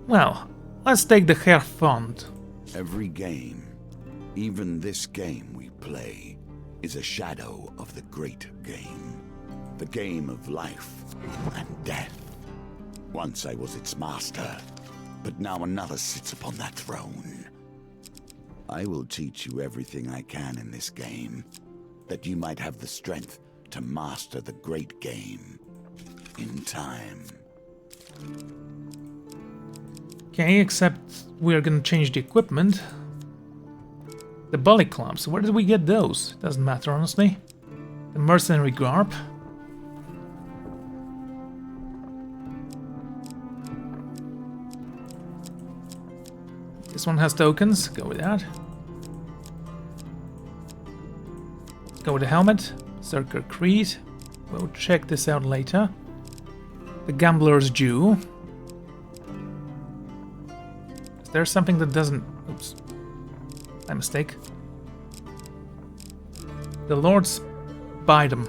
Well, let's take the Hair Fund. Every game, even this game we play, is a shadow of the great game. The game of life and death. Once I was its master, but now another sits upon that throne. I will teach you everything I can in this game, that you might have the strength to master the great game in time. Okay, except we're gonna change the equipment. The bully clubs, where did we get those? Doesn't matter, honestly. The mercenary garb. This one has tokens, go with that. Go with the helmet. Circular Creed. We'll check this out later. The Gambler's Jew. Is there something that doesn't... Oops. My mistake. The Lord's Bidem.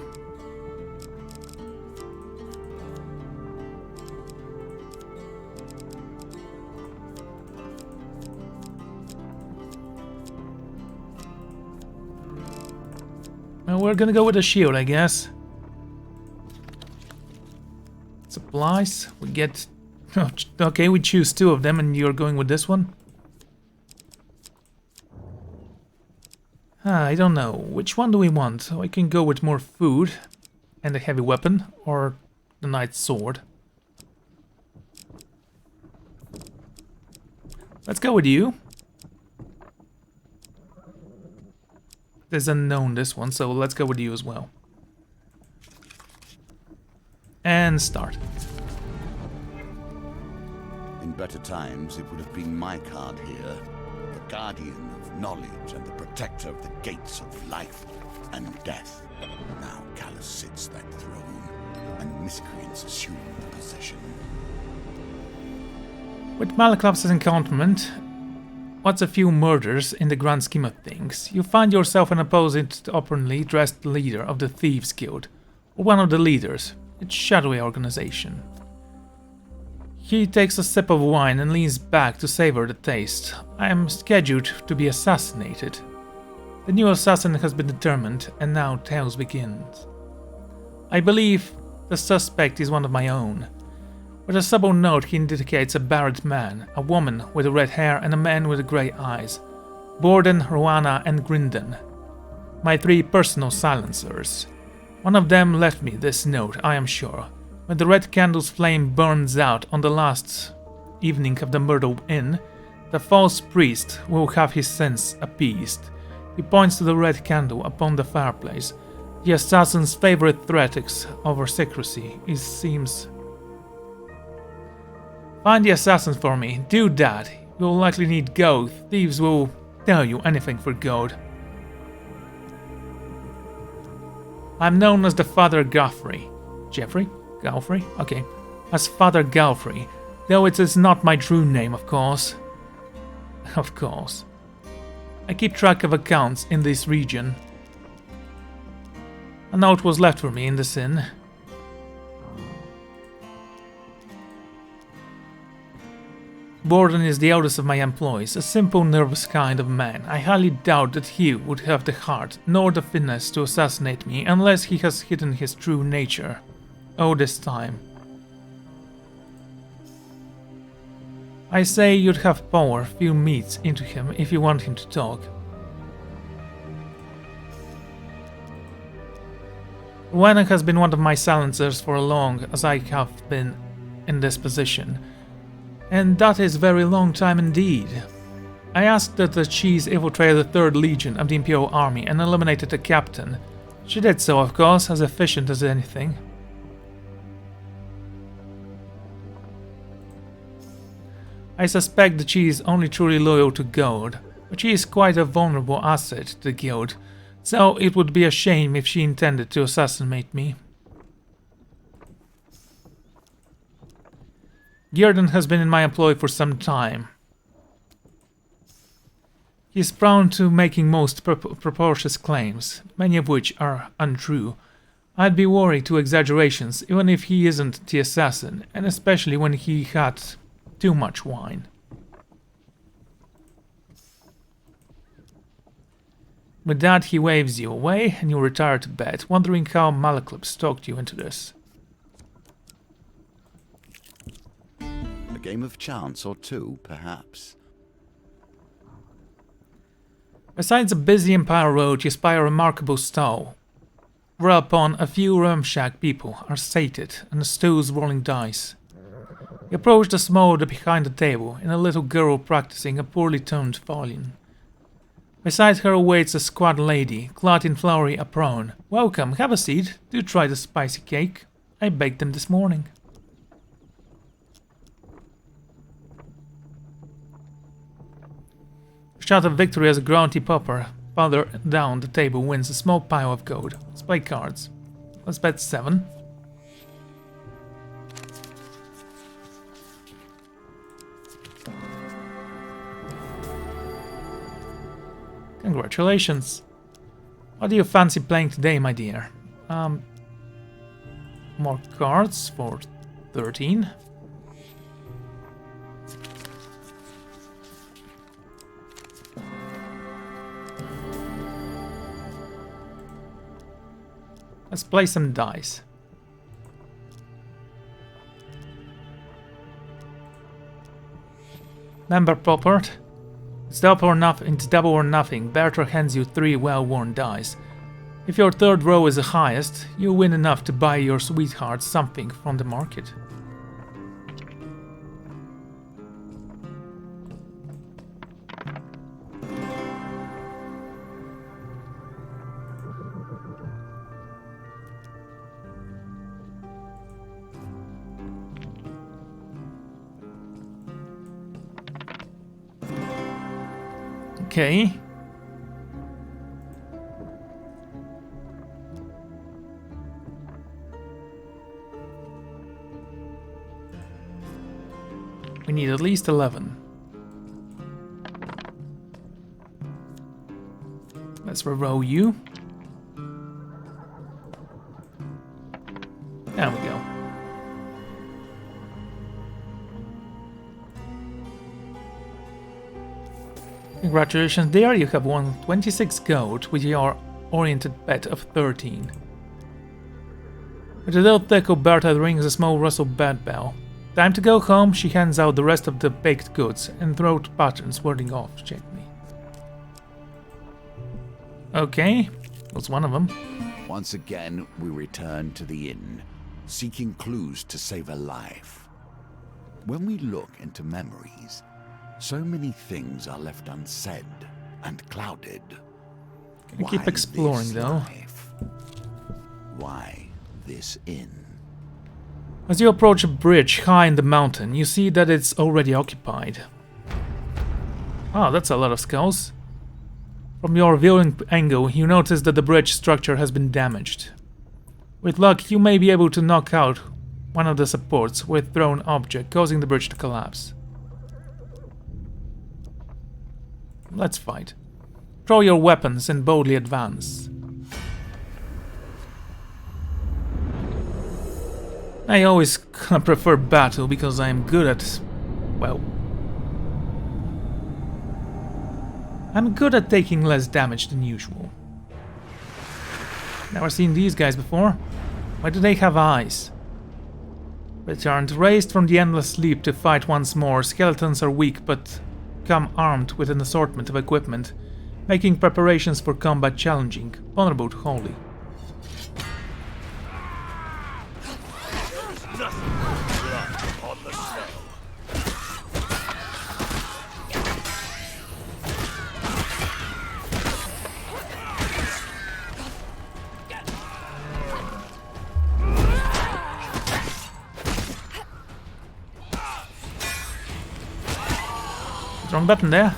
Well, we're gonna go with a shield, I guess. Supplies. We get... Oh, okay, we choose two of them and you're going with this one? I don't know. Which one do we want? I can go with more food and a heavy weapon, or the knight's sword. Let's go with you. There's unknown this one, so let's go with you as well. And start. In better times, it would have been my card here. The guardian of knowledge and the protector of the gates of life and death. Now Callus sits that throne, and miscreants assume the position. With Malaklav's encounterment, what's a few murders in the grand scheme of things? You find yourself an opposite openly dressed leader of the Thieves Guild, or one of the leaders. It's a shadowy organization. He takes a sip of wine and leans back to savor the taste. I am scheduled to be assassinated. The new assassin has been determined, and now chaos begins. I believe the suspect is one of my own. With a subtle note, he indicates a barred man, a woman with red hair, and a man with grey eyes. Borden, Roana, and Grinden. My three personal silencers. One of them left me this note, I am sure. When the red candle's flame burns out on the last evening of the Myrtle Inn, the false priest will have his sins appeased. He points to the red candle upon the fireplace. The assassin's favorite threats over secrecy, it seems. Find the assassin for me, do that. You'll likely need gold. Thieves will tell you anything for gold. I'm known as the Father Galfrey. Jeffrey? Galfrey? Okay. As Father Galfrey, though it is not my true name, of course. Of course. I keep track of accounts in this region. A note was left for me in this inn. Borden is the eldest of my employees, a simple, nervous kind of man. I highly doubt that he would have the heart nor the finesse to assassinate me unless he has hidden his true nature. Oh, this time. I say you'd have power few meets into him if you want him to talk. Rowena has been one of my silencers for as long as I have been in this position. And that is a very long time indeed. I asked that she infiltrated the 3rd Legion of the Imperial Army and eliminated the captain. She did so, of course, as efficient as anything. I suspect that she is only truly loyal to gold, but she is quite a vulnerable asset to the guild, so it would be a shame if she intended to assassinate me. Gearden has been in my employ for some time. He is prone to making most preposterous claims, many of which are untrue. I'd be worried to exaggerations, even if he isn't the assassin, and especially when he had too much wine. With that, he waves you away, and you retire to bed, wondering how Malaclypse talked you into this. A game of chance or two, perhaps. Besides a busy Empire Road, you spy a remarkable stall, whereupon a few ramshack people are sated and the stools rolling dice. You approach the small behind the table, and a little girl practicing a poorly tuned violin. Beside her waits a squat lady, clad in flowery apron. Welcome, have a seat. Do try the spicy cake. I baked them this morning. Shout of victory as a grunty popper farther down the table wins a small pile of gold. Let's play cards. Let's bet 7. Congratulations. What do you fancy playing today, my dear? More cards for 13. Let's play some dice. Member Poppert. It's double or nothing. Bertrand hands you 3 well-worn dice. If your third row is the highest, you win enough to buy your sweetheart something from the market. Okay. We need at least 11. Let's reroll you. There we go. Congratulations there, you have won 26 gold with your oriented bet of 13. With a little tickle, Bertha rings a small rustle bed bell. Time to go home, she hands out the rest of the baked goods and throat patterns wording off gently. Okay, that's one of them. Once again, we return to the inn, seeking clues to save a life. When we look into memories, so many things are left unsaid and clouded. Can I keep exploring though? Why this inn? As you approach a bridge high in the mountain, you see that it's already occupied. Oh, that's a lot of skulls. From your viewing angle, you notice that the bridge structure has been damaged. With luck, you may be able to knock out one of the supports with a thrown object, causing the bridge to collapse. Let's fight. Throw your weapons and boldly advance. I always prefer battle because I am good at... well... I'm good at taking less damage than usual. Never seen these guys before. Why do they have eyes? Returned, raised from the endless sleep to fight once more. Skeletons are weak but come armed with an assortment of equipment, making preparations for combat challenging, vulnerable to Holy. Wrong button there.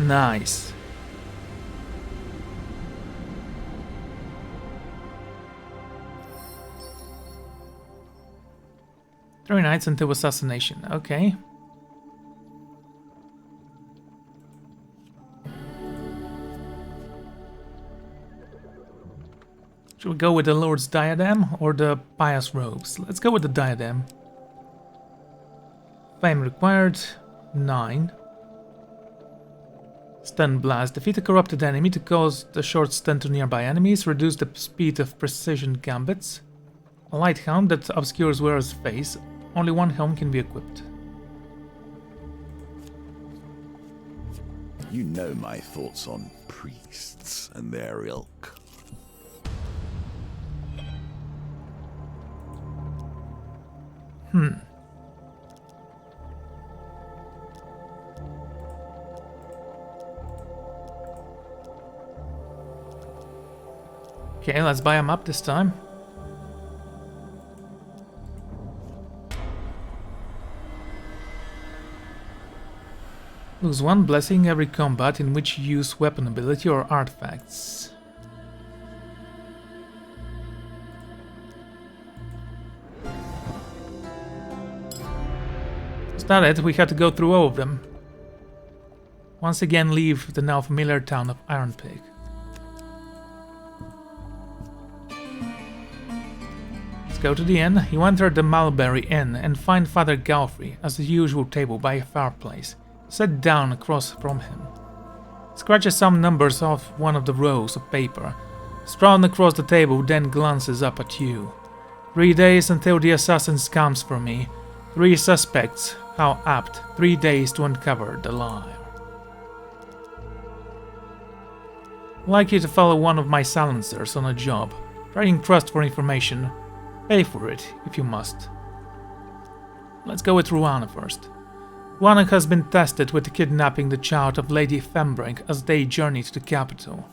Nice. Three nights until assassination. Okay. Should we go with the Lord's Diadem or the Pious Robes? Let's go with the Diadem. Fame required 9. Stun Blast. Defeat a corrupted enemy to cause a short stun to nearby enemies. Reduce the speed of precision gambits. A light helm that obscures wearer's face. Only one helm can be equipped. You know my thoughts on priests and their ilk. Okay, let's buy a map this time. Lose 1 blessing every combat in which you use weapon ability or artifacts. Is that it? We had to go through all of them. Once again leave the now familiar town of Ironpig. Let's go to the inn. You enter the Mulberry Inn and find Father Galfrey at the usual table by a fireplace. Sit down across from him. Scratches some numbers off one of the rows of paper. Strewn across the table, then glances up at you. 3 days until the assassins comes for me. 3 suspects. How apt. 3 days to uncover the lie. I'd like you to follow one of my silencers on a job. Trading trust for information. Pay for it, if you must. Let's go with Ruana first. Ruana has been tested with kidnapping the child of Lady Fembrink as they journey to the capital.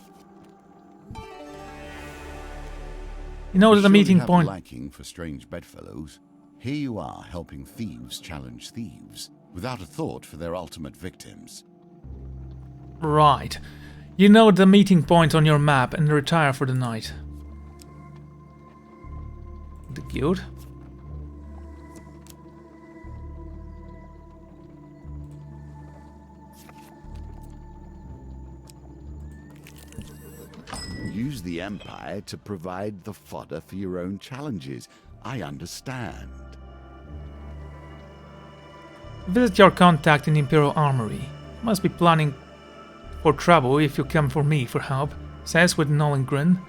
You know that the meeting point... liking for strange bedfellows. Here you are helping thieves challenge thieves, without a thought for their ultimate victims. Right. You know the meeting point on your map and retire for the night. The guild? Use the Empire to provide the fodder for your own challenges. I understand. Visit your contact in Imperial Armory. Must be planning for trouble if you come for me for help, says with knowing grin.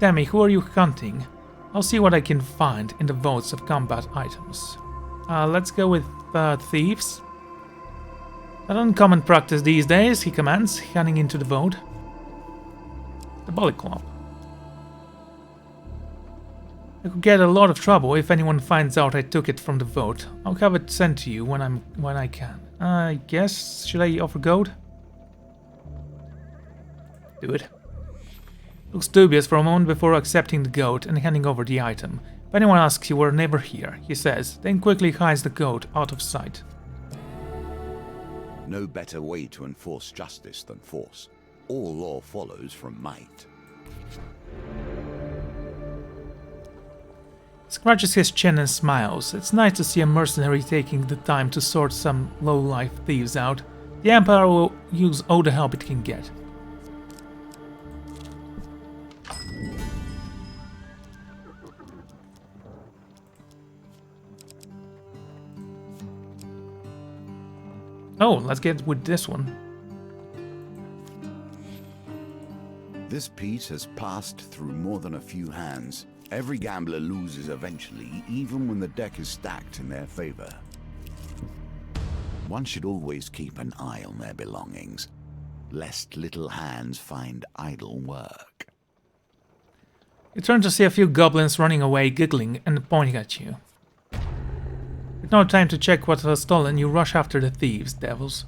Tell me, who are you hunting? I'll see what I can find in the vaults of combat items. Let's go with thieves. An uncommon practice these days, he commands, heading into the vault. The Bullet Club. I could get a lot of trouble if anyone finds out I took it from the vault. I'll have it sent to you when I can. I guess, should I offer gold? Do it. Looks dubious for a moment before accepting the gold and handing over the item. If anyone asks, you were never here, he says, then quickly hides the gold out of sight. No better way to enforce justice than force. All law follows from might. Scratches his chin and smiles. It's nice to see a mercenary taking the time to sort some low-life thieves out. The Empire will use all the help it can get. Oh, let's get with this one. This piece has passed through more than a few hands. Every gambler loses eventually, even when the deck is stacked in their favor. One should always keep an eye on their belongings, lest little hands find idle work. You turn to see a few goblins running away, giggling and pointing at you. With no time to check what was stolen, you rush after the thieves, devils.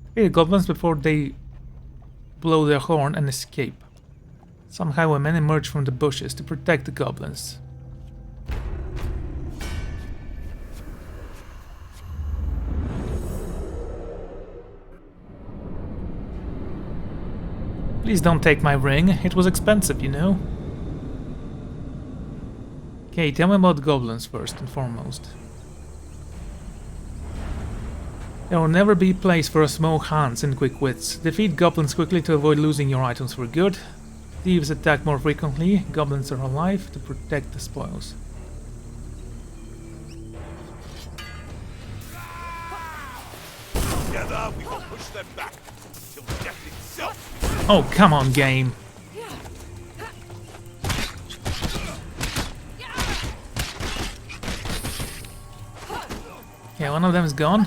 Defeat the goblins before they blow their horn and escape. Some highwaymen emerge from the bushes to protect the goblins. Please don't take my ring, it was expensive, you know. Okay, tell me about goblins first and foremost. There will never be place for small hands and quick wits. Defeat goblins quickly to avoid losing your items for good. Thieves attack more frequently. Goblins are alive to protect the spoils. Together, we will push them back till death itself. Oh, come on, game. Yeah, one of them is gone.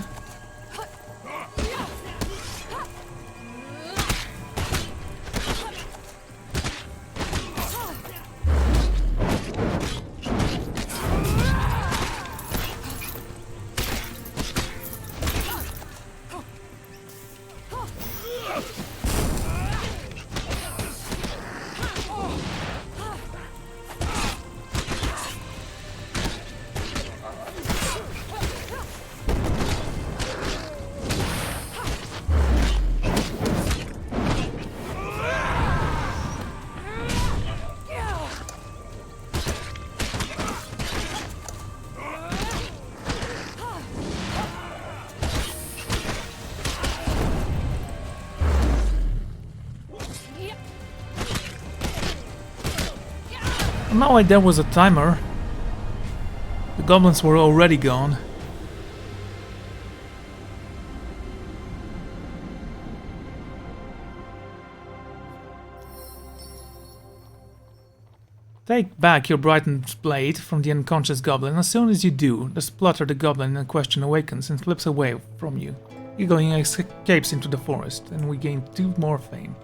No, there was a timer. The goblins were already gone. Take back your Brighton's blade from the unconscious goblin. As soon as you do, the splutter the goblin in question awakens and flips away from you. Giggling escapes into the forest, and we gain 2 more fame.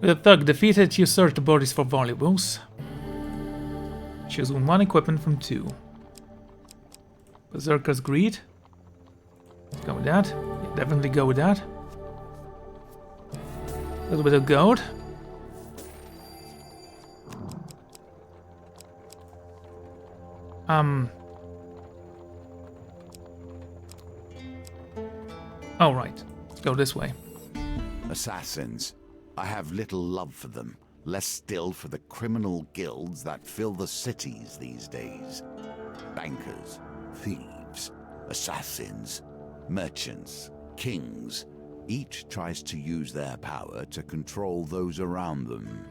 With a thug defeated, you search the bodies for valuables. Choose 1 equipment from 2. Berserker's Greed. Let's go with that. Yeah, definitely go with that. A little bit of gold. Oh, right. Let's go this way. Assassins. I have little love for them, less still for the criminal guilds that fill the cities these days. Bankers, thieves, assassins, merchants, kings. Each tries to use their power to control those around them.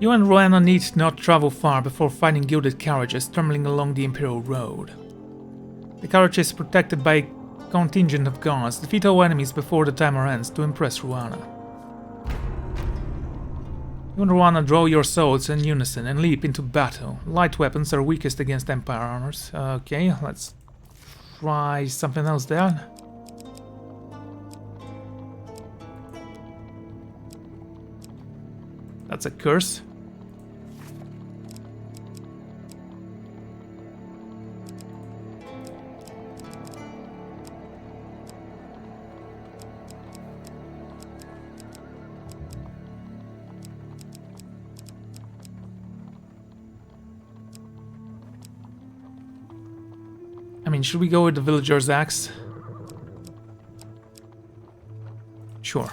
You and Rowena need not travel far before finding gilded carriages trembling along the Imperial Road. The carriage is protected by a contingent of guards. Defeat all enemies before the timer ends to impress Rowena. You and Rowena draw your swords in unison and leap into battle. Light weapons are weakest against Empire armors. Okay, let's try something else there. That's a curse. I mean, should we go with the villager's axe? Sure.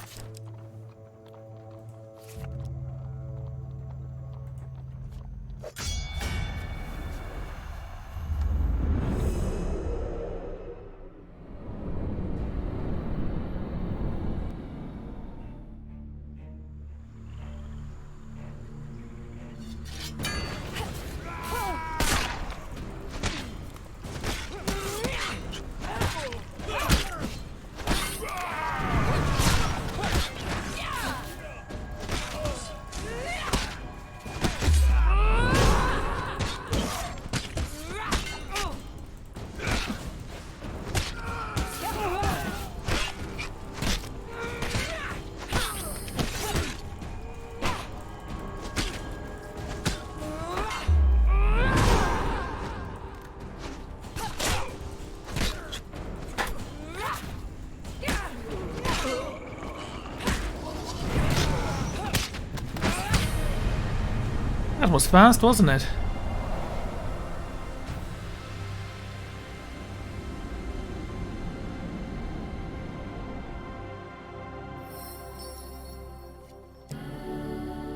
That was fast, wasn't it?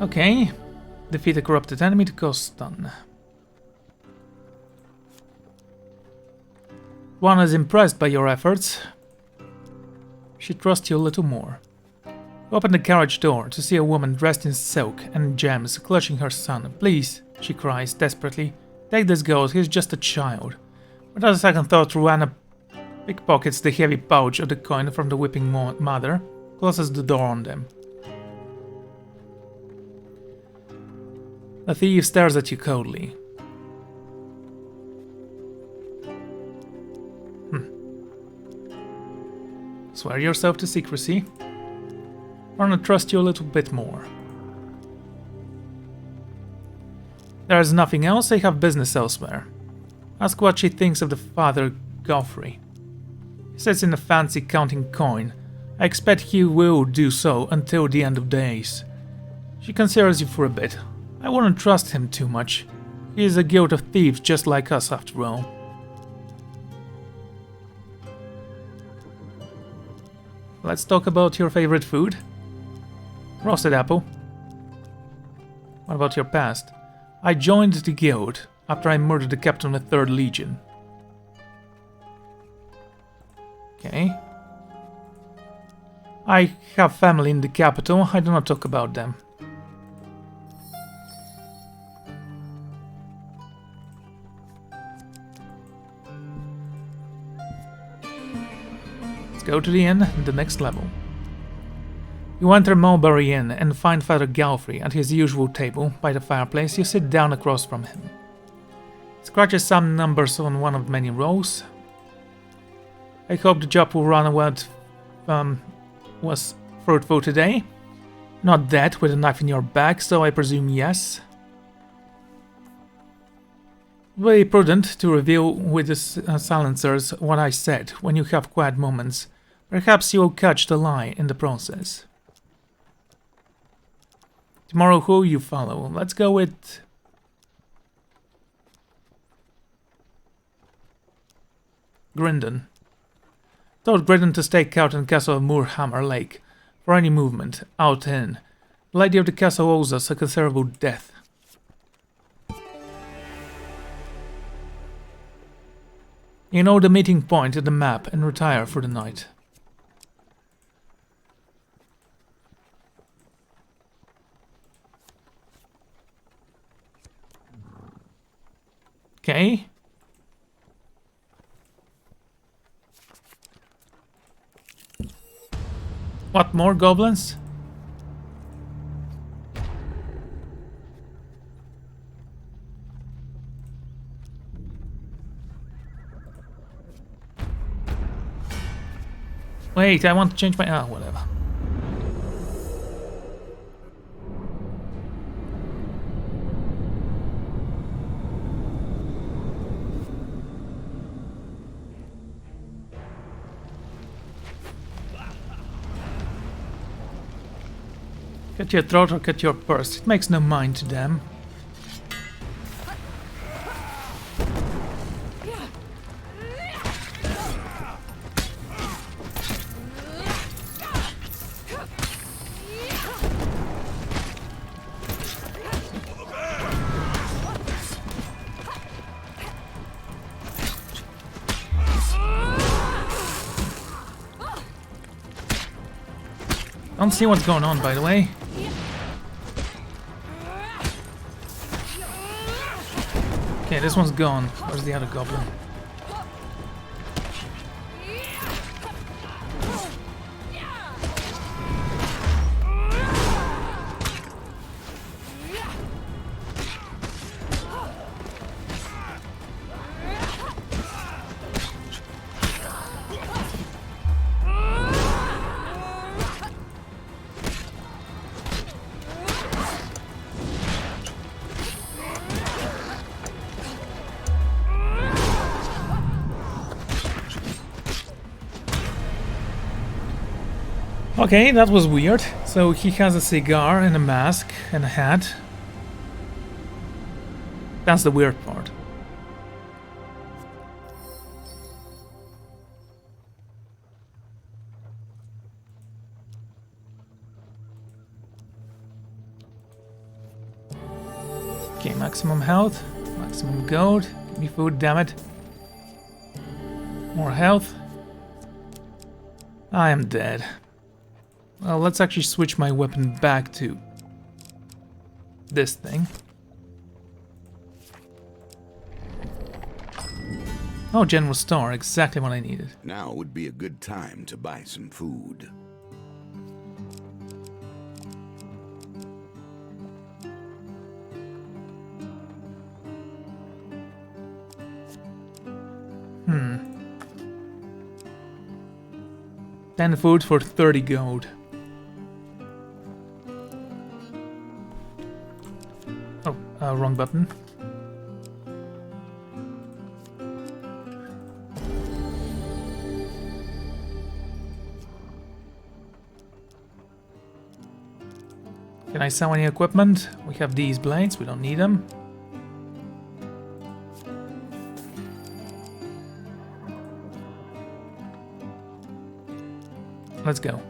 Okay. Defeat a corrupted enemy to cause stun. One is impressed by your efforts. She trusts you a little more. Open the carriage door to see a woman dressed in silk and gems clutching her son. Please, she cries desperately. Take this gold, he's just a child. Without a second thought, Ruana pickpockets the heavy pouch of the coin from the weeping mother, closes the door on them. The thief stares at you coldly. Swear yourself to secrecy. I want to trust you a little bit more. There is nothing else, I have business elsewhere. Ask what she thinks of the father Godfrey. He sits in a fancy counting coin. I expect he will do so until the end of days. She considers you for a bit. I wouldn't trust him too much. He is a guild of thieves just like us after all. Let's talk about your favorite food. Roasted apple. What about your past? I joined the guild after I murdered the captain of the 3rd Legion. Okay. I have family in the capital, I do not talk about them. Let's go to the inn, the next level. You enter Mulberry Inn and find Father Galfrey at his usual table by the fireplace. You sit down across from him. He scratches some numbers on one of many rolls. I hope the job will run was fruitful today. Not dead with a knife in your back, so I presume yes. Very prudent to reveal with the silencers what I said when you have quiet moments. Perhaps you'll catch the lie in the process. Tomorrow who you follow? Let's go with... Grindon. Told Grindon to stake out in the castle of Moorhammer Lake for any movement out in. The lady of the castle owes us a considerable death. You know the meeting point at the map and retire for the night. Okay. What, more goblins? Wait, I want to change my... Ah, whatever. Cut your throat or cut your purse. It makes no mind to them. Don't see what's going on, by the way. Okay, this one's gone. Where's the other goblin? Okay, that was weird. So he has a cigar and a mask and a hat. That's the weird part. Okay, maximum health, maximum gold. Give me food, damn it. More health. I am dead. Well, let's actually switch my weapon back to this thing. Oh, General Store, exactly what I needed. Now would be a good time to buy some food. Hmm. 10 food for 30 gold. Oh, wrong button. Can I sell any equipment? We have these blades, we don't need them. Let's go.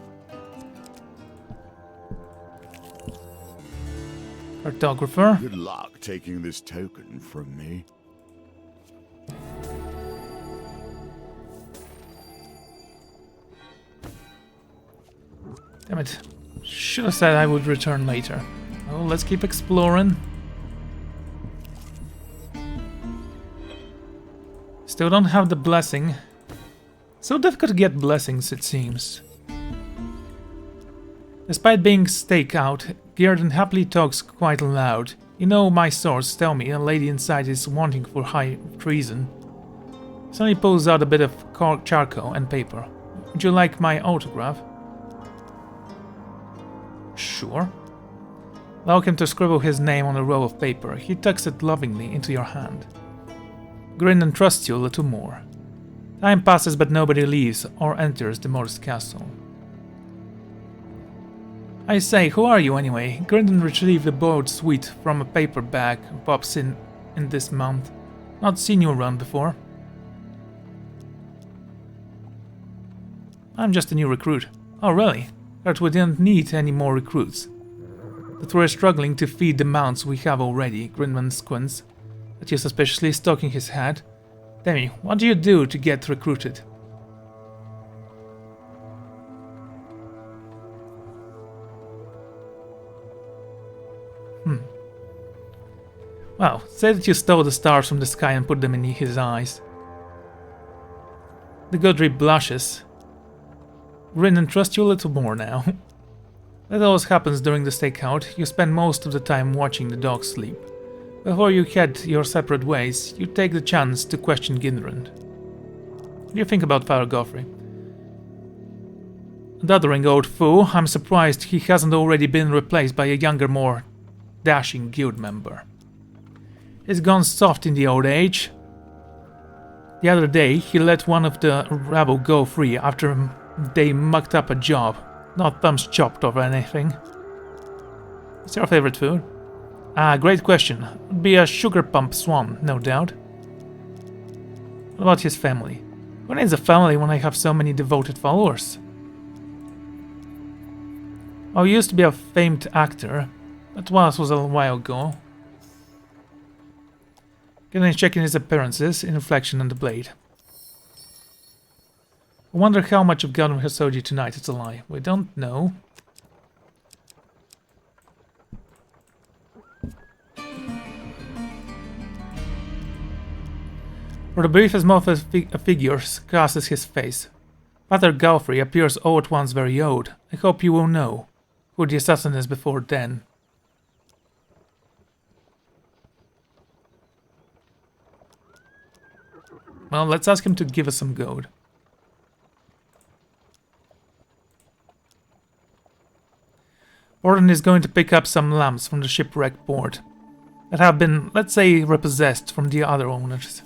Cartographer. Good luck taking this token from me. Damn it. Should have said I would return later. Oh, let's keep exploring. Still don't have the blessing. So difficult to get blessings, it seems. Despite being staked out, Gearden happily talks quite loud. You know, my sources tell me a lady inside is wanting for high treason. Suddenly pulls out a bit of charcoal and paper. Would you like my autograph? Sure. Allow him to scribble his name on a roll of paper. He tucks it lovingly into your hand. Grin trusts you a little more. Time passes, but nobody leaves or enters the modest castle. I say, who are you anyway? Grindon retrieved a boiled sweet from a paper bag and pops in this month. Not seen you around before. I'm just a new recruit. Oh really? But we didn't need any more recruits. But we're struggling to feed the mounts we have already, Grinman squints at you suspiciously, stroking his head. Demi, what do you do to get recruited? Well, say that you stole the stars from the sky and put them in his eyes. The Godry blushes. Grin trusts you a little more now. That always happens during the stakeout. You spend most of the time watching the dogs sleep. Before you head your separate ways, you take the chance to question Ginrand. What do you think about Father Godfrey? Doddering old fool, I'm surprised he hasn't already been replaced by a younger, more dashing guild member. He's gone soft in the old age. The other day, he let one of the rabble go free after they mucked up a job. Not thumbs chopped or anything. What's your favorite food? Ah, great question. Would be a sugar pump swan, no doubt. What about his family? Who needs a family when I have so many devoted followers? I used to be a famed actor, but was a while ago. Getting checking his appearances in reflection on the blade. I wonder how much of Gundam has told you tonight. It's a lie. We don't know. For the briefest moment a figure crosses his face. Father Galfrey appears all at once very old. I hope you will know who the assassin is before then. Well, let's ask him to give us some gold. Orden is going to pick up some lamps from the shipwreck port that have been, let's say, repossessed from the other owners.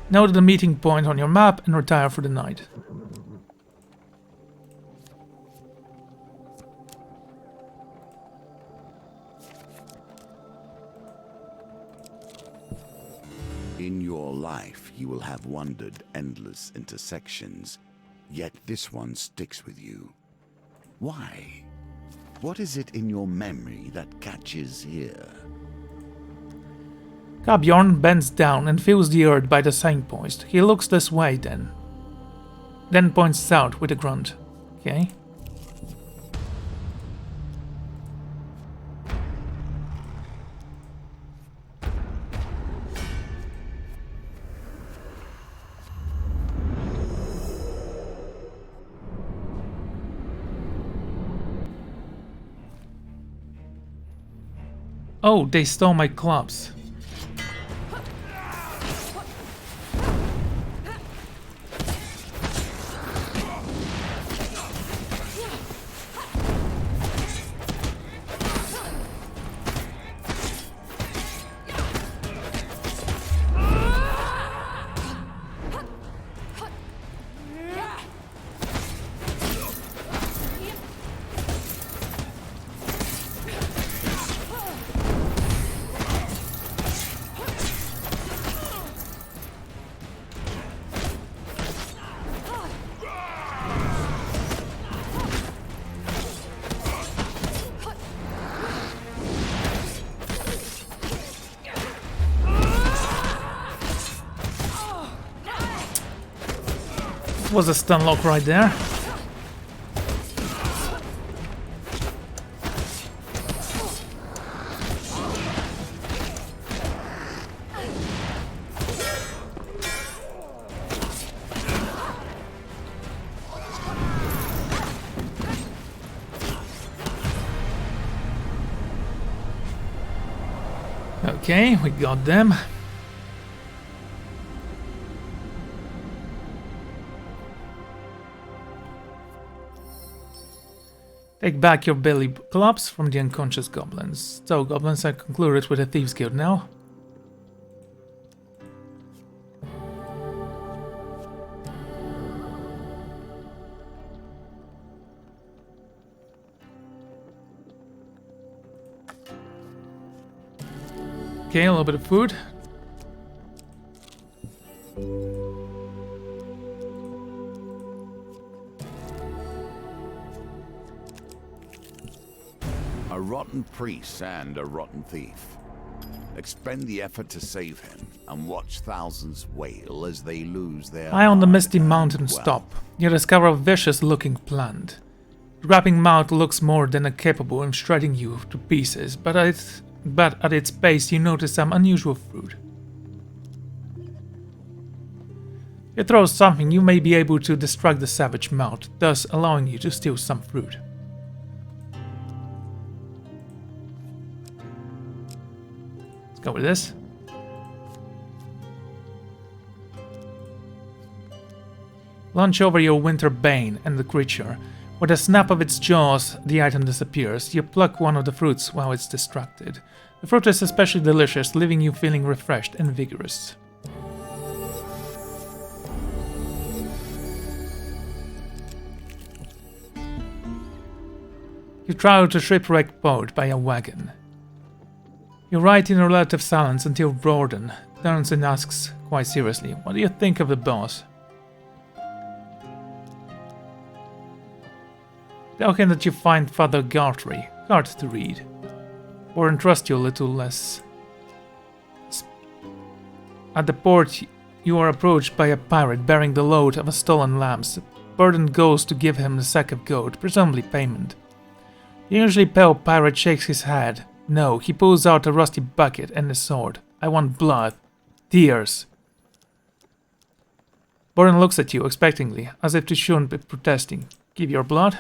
Note the meeting point on your map and retire for the night. In your life, you will have wandered endless intersections, yet this one sticks with you. Why? What is it in your memory that catches here? Kabjorn bends down and feels the earth by the signpost. He looks this way then points south with a grunt. Okay. Oh, they stole my clubs. Was a stun lock right there. Okay, we got them. Take back your belly clubs from the unconscious goblins. So, goblins are concluded with a Thieves Guild now. Okay, a little bit of food. A rotten priest and a rotten thief. Expend the effort to save him and watch thousands wail as they lose their High on the misty hard-earned mountain wealth. top, you discover a vicious-looking plant. The gaping mouth looks more than capable of shredding you to pieces, but at its base you notice some unusual fruit. If you throw something, you may be able to distract the savage mouth, thus allowing you to steal some fruit. Let's go with this. Launch over your winter bane and the creature. With a snap of its jaws, the item disappears. You pluck one of the fruits while it's distracted. The fruit is especially delicious, leaving you feeling refreshed and vigorous. You travel to shipwrecked boat by a wagon. You ride in a relative silence until Borden turns and asks quite seriously, "What do you think of the boss?" Tell him that you find Father Gartry hard to read, or entrust you a little less. At the port, you are approached by a pirate bearing the load of a stolen lambs. Burden goes to give him a sack of gold, presumably payment. The usually pale pirate shakes his head. No, he pulls out a rusty bucket and a sword. "I want blood. Tears." Burden looks at you expectantly, as if to shouldn't be protesting. "Give your blood?"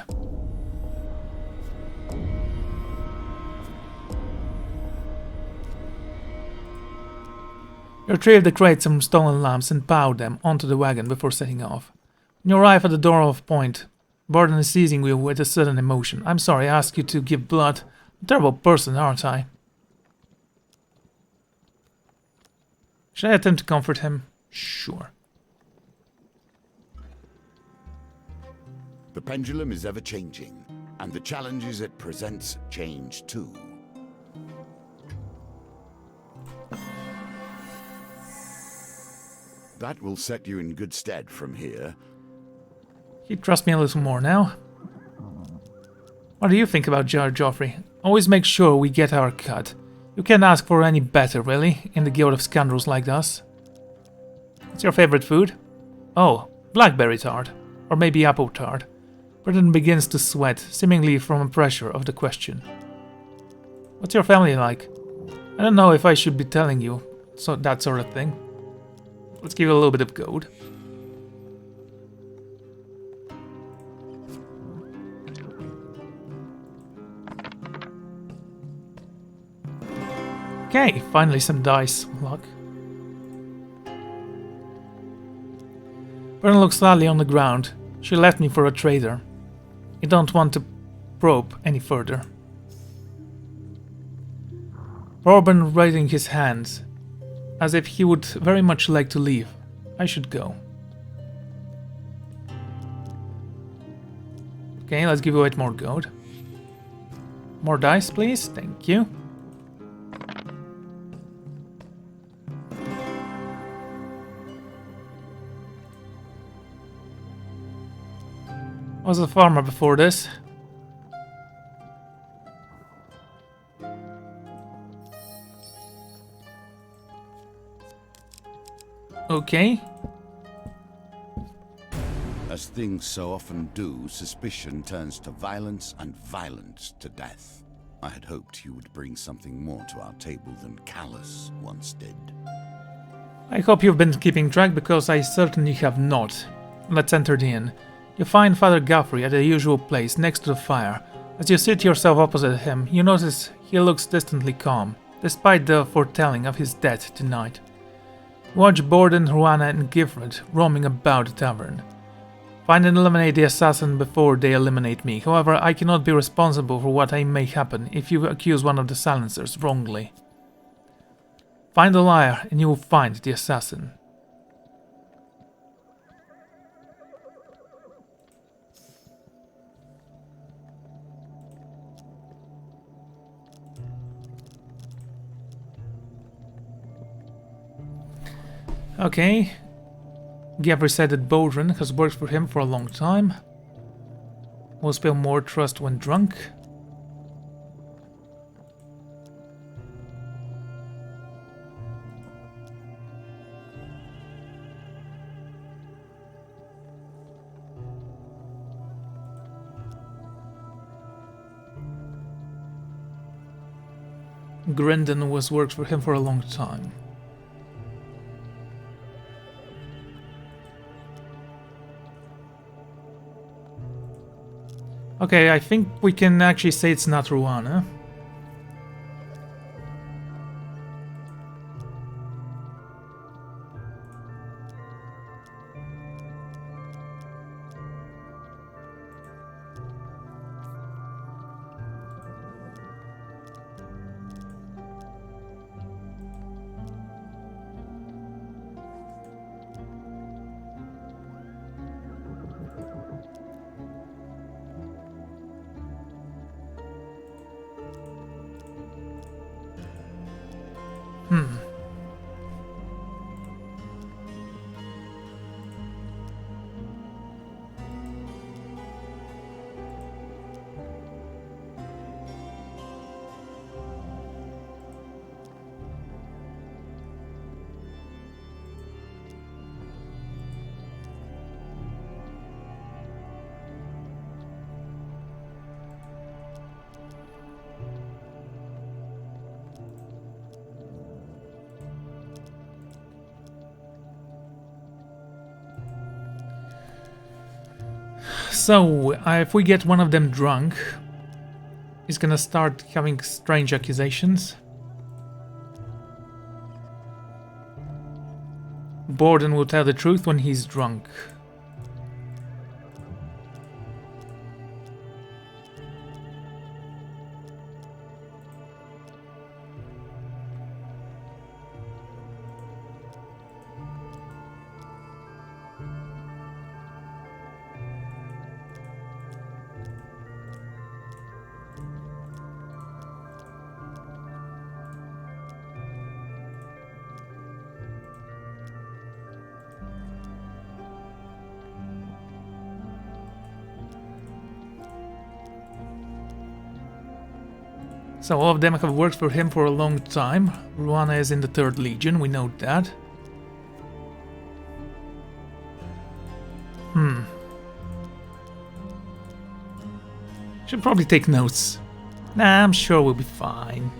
You retrieve the crates of stolen lamps and pile them onto the wagon before setting off. When you arrive at the door of Point, Burden is seizing you with a sudden emotion. "I'm sorry I asked you to give blood. I'm a terrible person, aren't I?" Should I attempt to comfort him? Sure. The pendulum is ever changing, and the challenges it presents change too. That will set you in good stead from here. He trusts me a little more now. What do you think about Joffrey? Always make sure we get our cut. You can't ask for any better, really, in the guild of scoundrels like us. What's your favorite food? Oh, blackberry tart. Or maybe apple tart. Britain begins to sweat, seemingly from the pressure of the question. What's your family like? I don't know if I should be telling you, so that sort of thing. Let's give you a little bit of gold. Okay, finally some dice luck. Bern looks sadly on the ground. She left me for a traitor. You don't want to probe any further. Bourbon raising his hands, as if he would very much like to leave. I should go. Okay, let's give away more gold. More dice, please. Thank you. I was a farmer before this. Okay. As things so often do, suspicion turns to violence and violence to death. I had hoped you would bring something more to our table than Callus once did. I hope you've been keeping track, because I certainly have not. Let's enter the inn. You find Father Guthrie at the usual place, next to the fire. As you sit yourself opposite him, you notice he looks distantly calm, despite the foretelling of his death tonight. You watch Borden, Ruana and Gifred roaming about the tavern. Find and eliminate the assassin before they eliminate me. However, I cannot be responsible for what may happen if you accuse one of the silencers wrongly. Find the liar and you will find the assassin. Okay. Gavri said that Bodrin has worked for him for a long time. Will spill more trust when drunk. Grendon was worked for him for a long time. Okay, I think we can actually say it's not Ruana. So, if we get one of them drunk, he's gonna start having strange accusations. Borden will tell the truth when he's drunk. So all of them have worked for him for a long time. Ruana is in the 3rd Legion, we know that. Should probably take notes. Nah, I'm sure we'll be fine.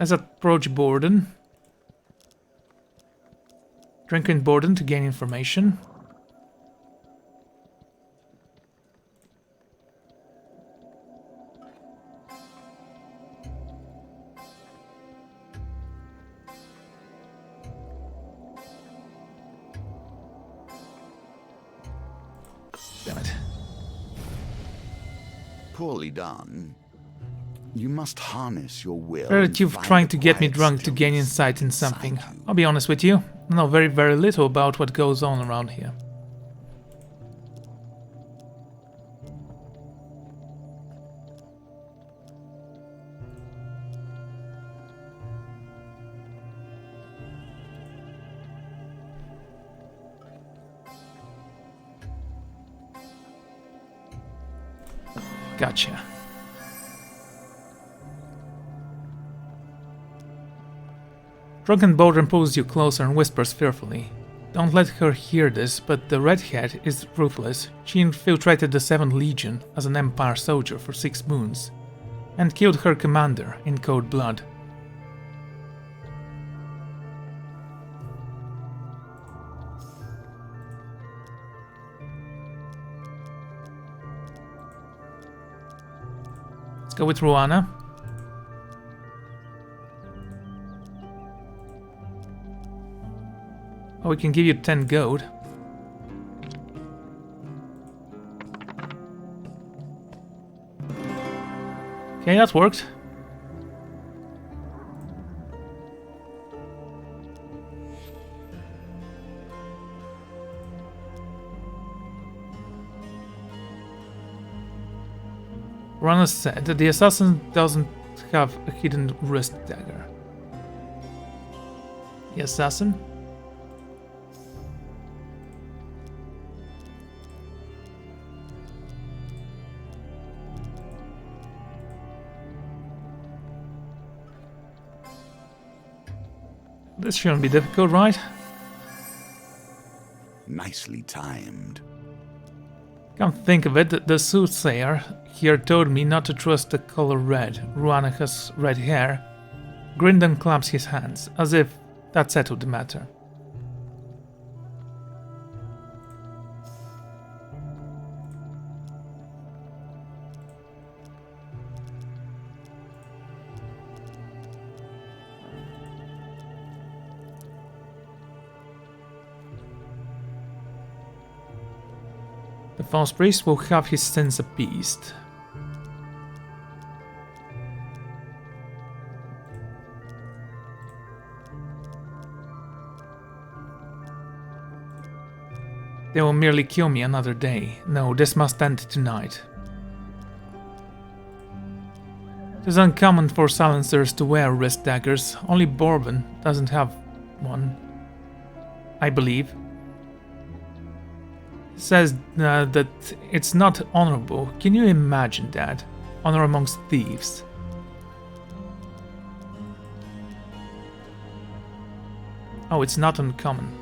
Let's approach Borden. Drink in Borden to gain information. Damn it. Poorly done. You must harness your will. Heard and that you've find trying the to get me quiet drunk to gain stillness insight in something. inside you. I'll be honest with you, I know very, very little about what goes on around here. Gotcha. Drunken Borden pulls you closer and whispers fearfully. Don't let her hear this, but the redhead is ruthless. She infiltrated the 7th Legion as an Empire soldier for 6 moons, and killed her commander in cold blood. Let's go with Ruana. Oh, we can give you 10 gold. Okay, that worked. Ruana said that the assassin doesn't have a hidden wrist dagger. The assassin? This shouldn't be difficult, right? Nicely timed. Come think of it, the soothsayer here told me not to trust the color red. Ruana has red hair. Grinned and claps his hands, as if that settled the matter. The false priest will have his sins appeased. They will merely kill me another day. No, this must end tonight. It is uncommon for silencers to wear wrist daggers. Only Bourbon doesn't have one, I believe. Says that it's not honorable. Can you imagine that? Honor amongst thieves. Oh, it's not uncommon.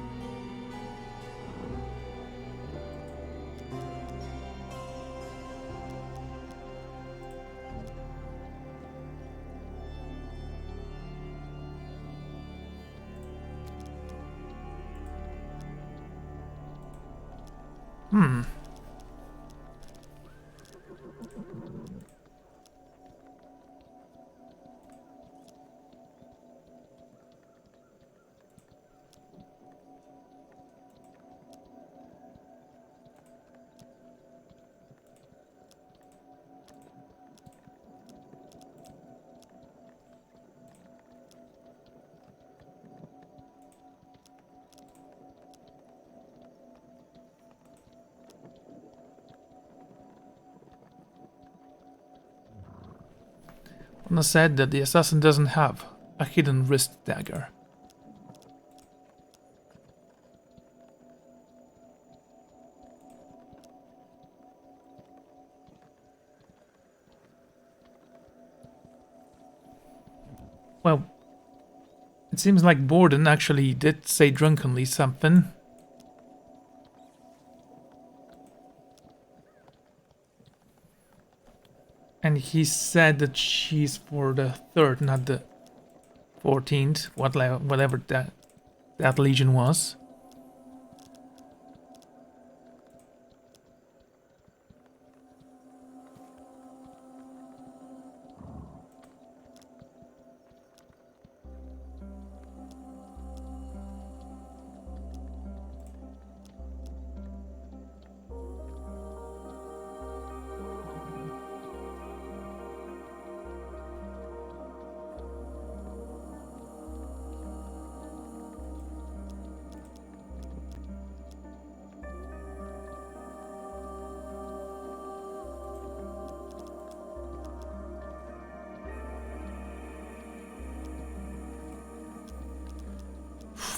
Anna said that the assassin doesn't have a hidden wrist dagger. Well, it seems like Borden actually did say drunkenly something. And he said that she's for the 3rd, not the 14th, whatever that legion was.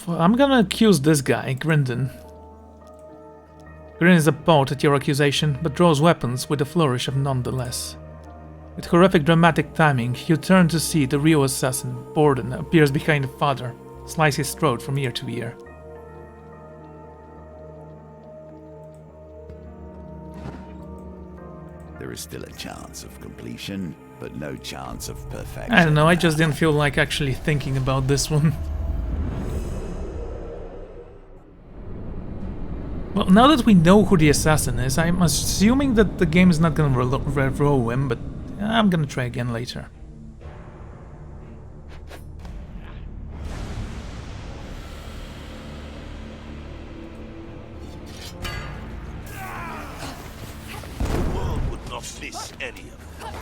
I'm gonna accuse this guy, Grindon. Grin is appalled at your accusation, but draws weapons with a flourish of nonetheless. With horrific dramatic timing, you turn to see the real assassin, Borden, appears behind the father, slice his throat from ear to ear. There is still a chance of completion, but no chance of perfection. I don't know, I just didn't feel like actually thinking about this one. Well, now that we know who the assassin is, I'm assuming that the game is not gonna re-roll him, but I'm gonna try again later. The world would not miss any of them.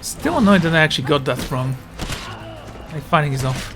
Still annoyed that I actually got that wrong. Like fighting is off.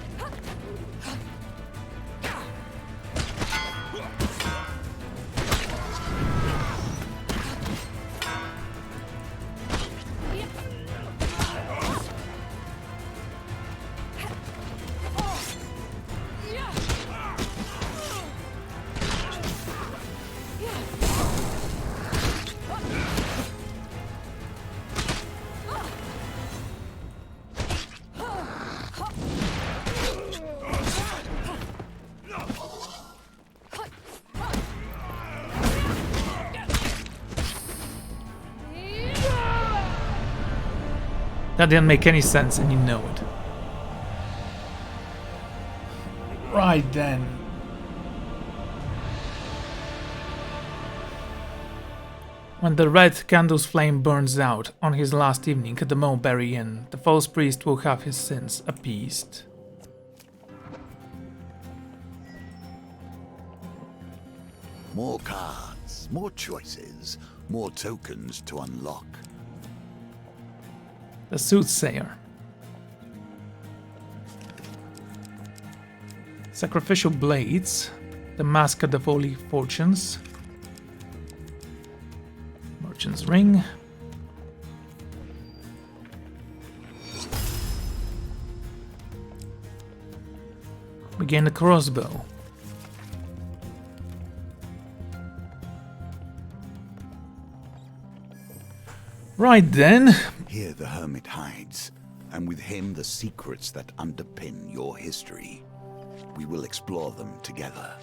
That didn't make any sense, and you know it. Right then. When the red candle's flame burns out on his last evening at the Mulberry Inn, the false priest will have his sins appeased. More cards, more choices, more tokens to unlock. The Soothsayer. Sacrificial Blades. The Mask of the Holy Fortunes. Merchant's Ring. We gain the Crossbow. Right then. Here the hermit hides, and with him the secrets that underpin your history. We will explore them together.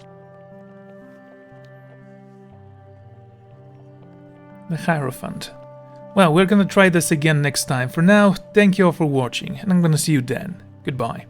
The Hierophant. Well, we're gonna try this again next time. For now, thank you all for watching, and I'm gonna see you then. Goodbye.